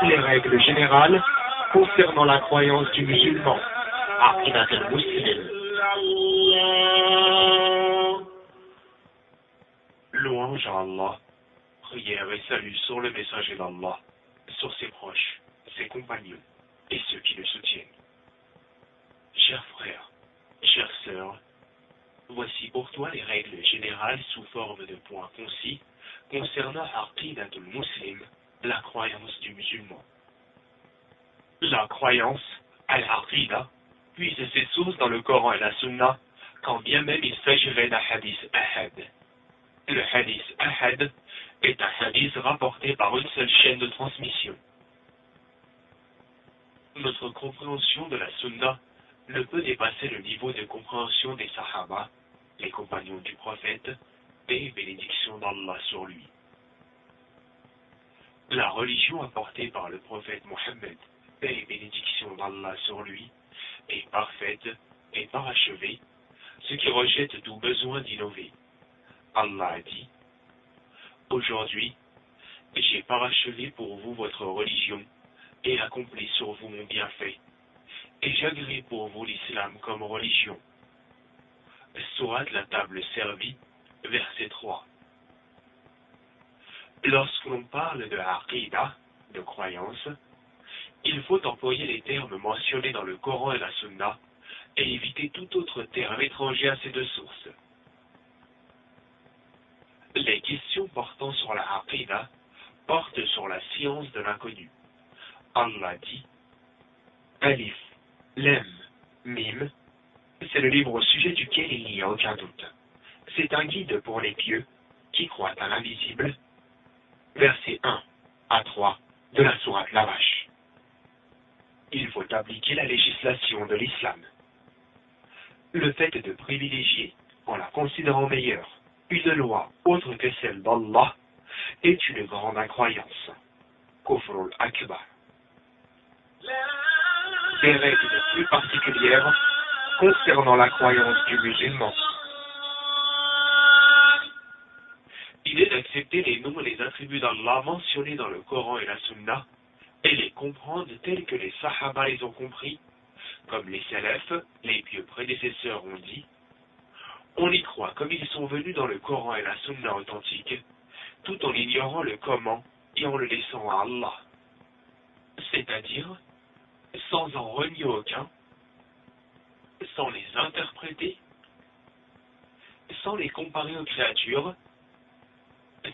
Les règles générales concernant la croyance du musulman. Aqidat al-Muslim. Louange à Allah, prière et salut sur le messager d'Allah, sur ses proches, ses compagnons et ceux qui le soutiennent. Chers frères, chères sœurs, voici pour toi les règles générales sous forme de points concis concernant Aqidat al-Muslim, la croyance du musulman. La croyance, al-Aqida, puise ses sources dans le Coran et la Sunna, quand bien même il s'agirait d'un hadith ahad. Le hadith ahad est un hadith rapporté par une seule chaîne de transmission. Notre compréhension de la Sunna ne peut dépasser le niveau de compréhension des Sahaba, les compagnons du prophète, paix et bénédiction d'Allah sur lui. La religion apportée par le prophète Mohammed, paix et bénédiction d'Allah sur lui, est parfaite et parachevée, ce qui rejette tout besoin d'innover. Allah a dit, « Aujourd'hui, j'ai parachevé pour vous votre religion et accompli sur vous mon bienfait, et j'agrée pour vous l'islam comme religion. » Sourate la table servie, verset 3. Lorsque l'on parle de Aqidah, de croyance, il faut employer les termes mentionnés dans le Coran et la Sunna et éviter tout autre terme étranger à ces deux sources. Les questions portant sur la Aqidah portent sur la science de l'inconnu. Allah dit, Alif, Lam, Mim, c'est le livre au sujet duquel il n'y a aucun doute. C'est un guide pour les pieux qui croient à l'invisible. Versets 1 à 3 de la sourate La Vache. Il faut appliquer la législation de l'islam. Le fait de privilégier, en la considérant meilleure, une loi autre que celle d'Allah est une grande incroyance. Kufrul Akbar. Des règles plus particulières concernant la croyance du musulman. Il est d'accepter les noms et les attributs d'Allah mentionnés dans le Coran et la Sunna et les comprendre tels que les Sahaba les ont compris, comme les Salaf, les pieux prédécesseurs ont dit. On y croit comme ils sont venus dans le Coran et la Sunna authentique, tout en ignorant le comment et en le laissant à Allah. C'est-à-dire, sans en renier aucun, sans les interpréter, sans les comparer aux créatures,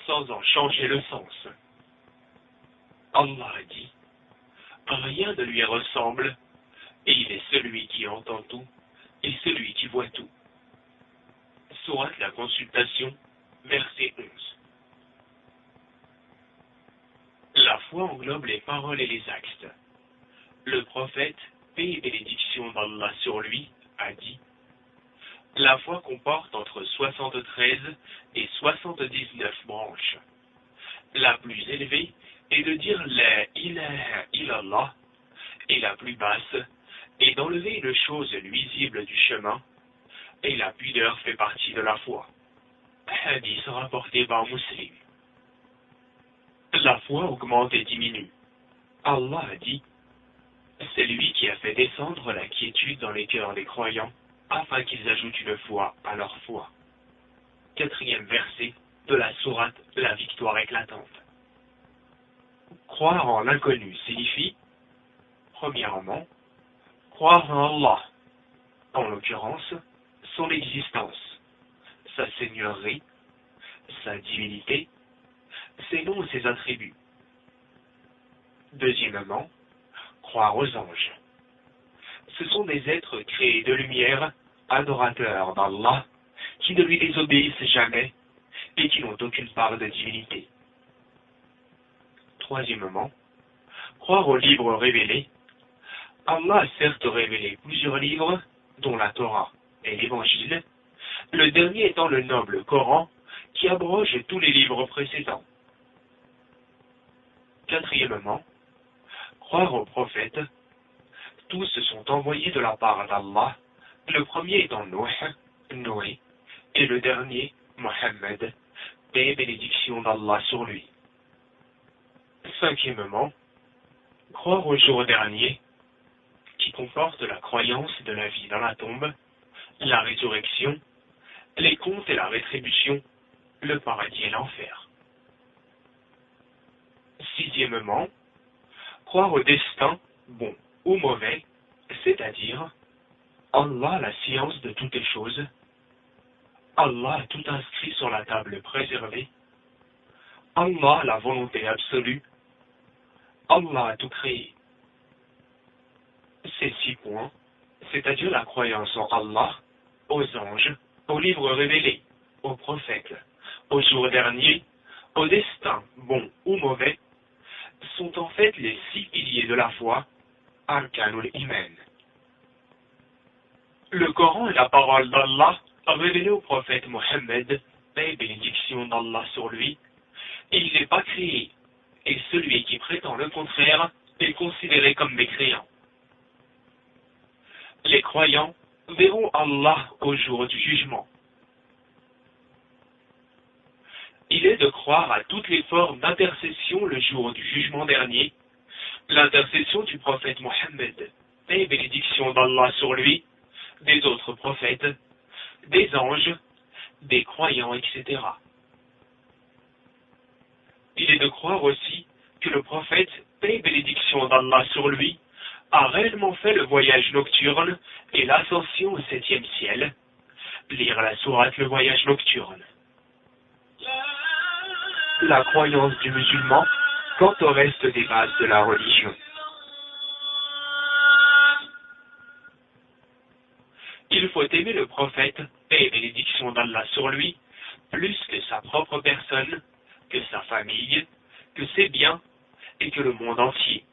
sans en changer le sens. Allah a dit, rien ne lui ressemble, et il est celui qui entend tout, et celui qui voit tout. Sourate la Consultation, verset 11. La foi englobe les paroles et les actes. Le prophète, paix et bénédiction d'Allah sur lui, a dit, la foi comporte entre 73 et 79 branches. La plus élevée est de dire la ilaha illallah, et la plus basse est d'enlever une chose nuisible du chemin, et la pudeur fait partie de la foi. Hadith rapporté par Muslim. La foi augmente et diminue. Allah a dit, c'est lui qui a fait descendre la quiétude dans les cœurs des croyants, afin qu'ils ajoutent une foi à leur foi. 4e verset de la sourate La victoire éclatante. Croire en l'inconnu signifie, premièrement, croire en Allah, en l'occurrence, son existence, sa seigneurie, sa divinité, ses noms et ses attributs. Deuxièmement, croire aux anges. Ce sont des êtres créés de lumière, adorateurs d'Allah, qui ne lui désobéissent jamais et qui n'ont aucune part de divinité. Troisièmement, croire aux livres révélés. Allah a certes révélé plusieurs livres, dont la Torah et l'Évangile, le dernier étant le noble Coran, qui abroge tous les livres précédents. Quatrièmement, croire aux prophètes. Tous sont envoyés de la part d'Allah, le premier étant Noé, et le dernier, Mohammed, paix et bénédiction d'Allah sur lui. Cinquièmement, Croire au jour dernier, qui comporte la croyance de la vie dans la tombe, la résurrection, les comptes et la rétribution, le paradis et l'enfer. Sixièmement, croire au destin, bon ou mauvais, c'est-à-dire Allah la science de toutes les choses, Allah a tout inscrit sur la table préservée, Allah la volonté absolue, Allah a tout créé. Ces 6 points, c'est-à-dire la croyance en Allah, aux anges, aux livres révélés, aux prophètes, au jour dernier, au destin, bon ou mauvais, sont en fait les 6 piliers de la foi, Arkanul Iman. Le Coran est la parole d'Allah révélée au prophète Mohammed, paix et bénédiction d'Allah sur lui, et il n'est pas créé, et celui qui prétend le contraire est considéré comme mécréant. Les croyants verront Allah au jour du jugement. Il est de croire à toutes les formes d'intercession le jour du jugement dernier, l'intercession du prophète Mohammed, paix et bénédiction d'Allah sur lui, des autres prophètes, des anges, des croyants, etc. Il est de croire aussi que le prophète, paix et bénédiction d'Allah sur lui, a réellement fait le voyage nocturne et l'ascension au 7e ciel. Lire la sourate le voyage nocturne. La croyance du musulman quant au reste des bases de la religion. Il faut aimer le prophète, paix et bénédiction d'Allah sur lui, plus que sa propre personne, que sa famille, que ses biens et que le monde entier.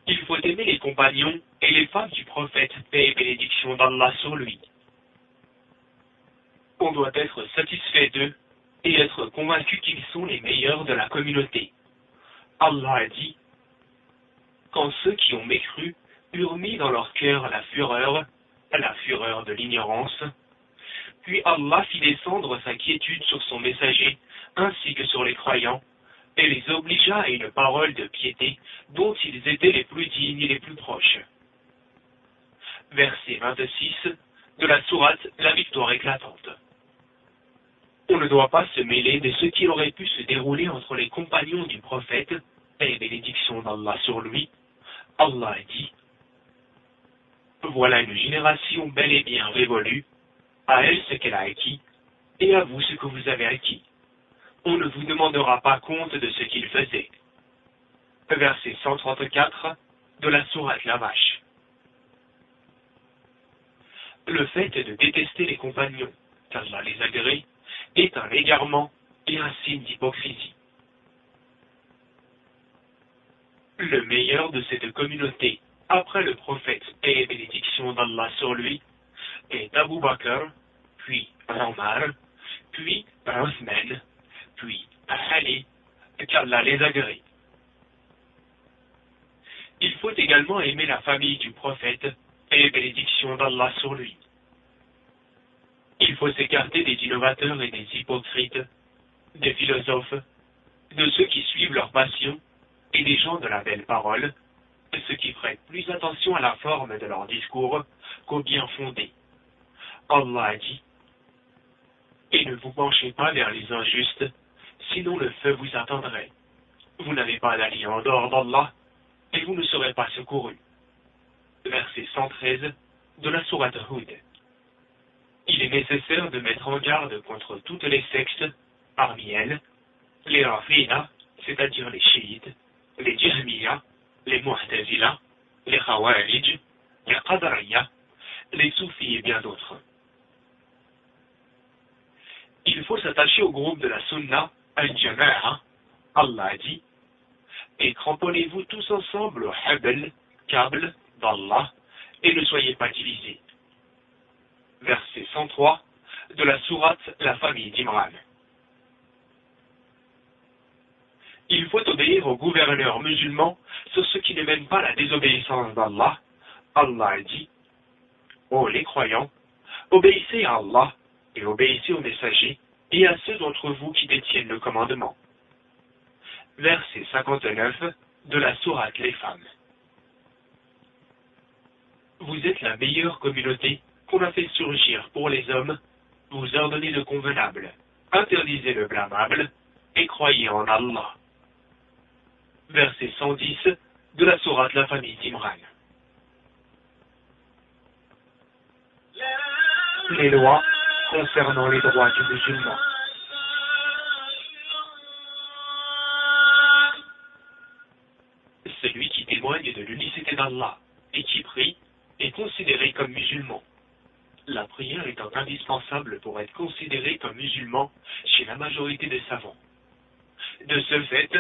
Il faut aimer les compagnons et les femmes du prophète, paix et bénédiction d'Allah sur lui. On doit être satisfait d'eux et être convaincu qu'ils sont les meilleurs de la communauté. Allah a dit, quand ceux qui ont mécru eurent mis dans leur cœur la fureur de l'ignorance, puis Allah fit descendre sa quiétude sur son messager, ainsi que sur les croyants, et les obligea à une parole de piété dont ils étaient les plus dignes et les plus proches. Verset 26 de la sourate La victoire éclatante. On ne doit pas se mêler de ce qui aurait pu se dérouler entre les compagnons du prophète, paix et bénédiction d'Allah sur lui. Allah a dit, voilà une génération bel et bien révolue, à elle ce qu'elle a acquis, et à vous ce que vous avez acquis. On ne vous demandera pas compte de ce qu'ils faisaient. Verset 134 de la sourate La Vache. Le fait de détester les compagnons, qu'Allah les agrée, est un égarement et un signe d'hypocrisie. Le meilleur de cette communauté, après le prophète, paix et bénédiction d'Allah sur lui, est Abu Bakr, puis Omar, puis Othman, puis Ali, qu'Allah les agrée. Il faut également aimer la famille du prophète, paix et bénédiction d'Allah sur lui. Il faut s'écarter des innovateurs et des hypocrites, des philosophes, de ceux qui suivent leur passion et des gens de la belle parole, ceux qui prêtent plus attention à la forme de leur discours qu'au bien fondé. Allah a dit, et ne vous penchez pas vers les injustes, sinon le feu vous atteindrait. Vous n'avez pas d'allié en dehors d'Allah, et vous ne serez pas secourus. Verset 113 de la sourate Hud. Il est nécessaire de mettre en garde contre toutes les sectes, parmi elles, les Rafida, c'est-à-dire les chiites, les Jahmiya, les Mu'tazila, les Khawarij, les Qadariya, les Soufis et bien d'autres. Il faut s'attacher au groupe de la Sunna, Al-Jama'a, Allah a dit, et cramponnez-vous tous ensemble au Habl, câble d'Allah, et ne soyez pas divisés. Verset 103 de la sourate La famille d'Imran. Il faut obéir aux gouverneurs musulmans sur ceux qui ne mènent pas la désobéissance d'Allah. Allah a dit, ô les croyants, obéissez à Allah et obéissez aux messagers et à ceux d'entre vous qui détiennent le commandement. Verset 59 de la sourate Les Femmes. Vous êtes la meilleure communauté qu'on a fait surgir pour les hommes. Vous ordonnez le convenable, interdisez le blâmable, et croyez en Allah. Verset 110 de la sourate La Famille d'Imran. Les lois concernant les droits du musulman. Celui qui témoigne de l'unicité d'Allah et qui prie est considéré comme musulman. La prière étant indispensable pour être considéré comme musulman chez la majorité des savants. De ce fait,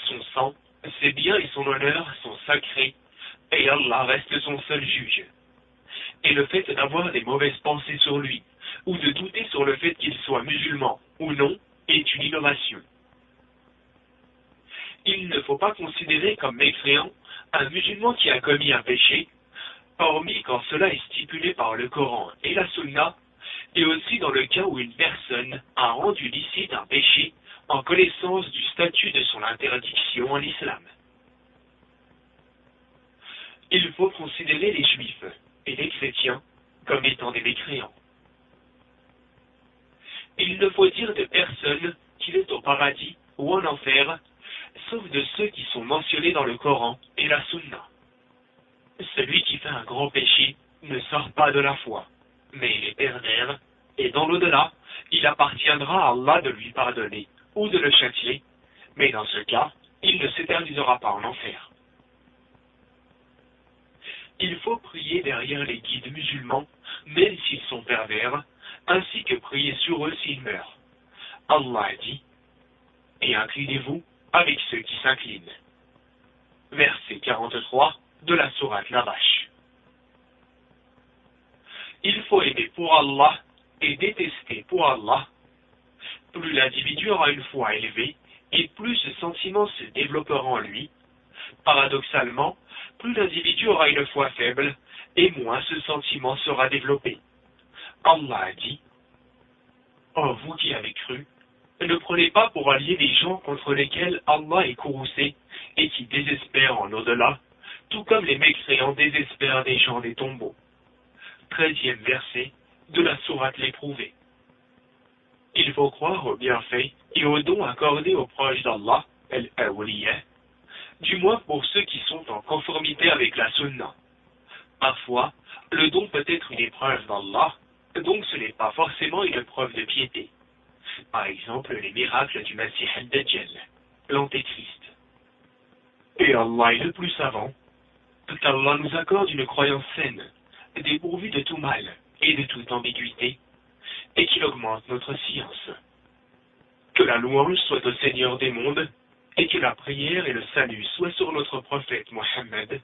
son sang, ses biens et son honneur sont sacrés, et Allah reste son seul juge. Et le fait d'avoir des mauvaises pensées sur lui, ou de douter sur le fait qu'il soit musulman ou non, est une innovation. Il ne faut pas considérer comme mécréant un musulman qui a commis un péché, hormis quand cela est stipulé par le Coran et la Sunna, et aussi dans le cas où une personne a rendu licite un péché en connaissance du statut de son interdiction en islam. Il faut considérer les juifs et les chrétiens comme étant des mécréants. Il ne faut dire de personne qu'il est au paradis ou en enfer, sauf de ceux qui sont mentionnés dans le Coran et la Sunna. Celui qui fait un grand péché ne sort pas de la foi, mais il est pervers, et dans l'au-delà, il appartiendra à Allah de lui pardonner ou de le châtier, mais dans ce cas, il ne s'éternisera pas en enfer. Il faut prier derrière les guides musulmans, même s'ils sont pervers, ainsi que prier sur eux s'ils meurent. Allah dit, « Et inclinez-vous avec ceux qui s'inclinent. » Verset 43 de la sourate La Vache. Il faut aimer pour Allah et détester pour Allah. Plus l'individu aura une foi élevée, et plus ce sentiment se développera en lui. Paradoxalement, plus l'individu aura une foi faible, et moins ce sentiment sera développé. Allah a dit, « Oh, vous qui avez cru, ne prenez pas pour alliés les gens contre lesquels Allah est courroucé et qui désespèrent en au-delà, tout comme les mécréants désespèrent des gens des tombeaux. » 13e verset de la sourate l'Éprouvé. Il faut croire aux bienfaits et aux dons accordés aux proches d'Allah, al-Awliya, du moins pour ceux qui sont en conformité avec la Sunna. Parfois, le don peut être une épreuve d'Allah, donc ce n'est pas forcément une preuve de piété. Par exemple, les miracles du Masih al-Dajjal, l'Antéchrist. Et Allah est le plus savant, qu'Allah nous accorde une croyance saine, dépourvue de tout mal et de toute ambiguïté, et qu'il augmente notre science. Que la louange soit au Seigneur des mondes, et que la prière et le salut soient sur notre prophète Mohammed,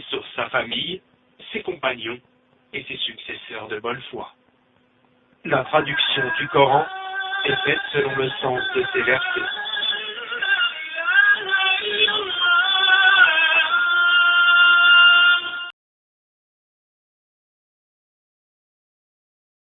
sur sa famille, ses compagnons et ses successeurs de bonne foi. La traduction du Coran est faite selon le sens de ces versets.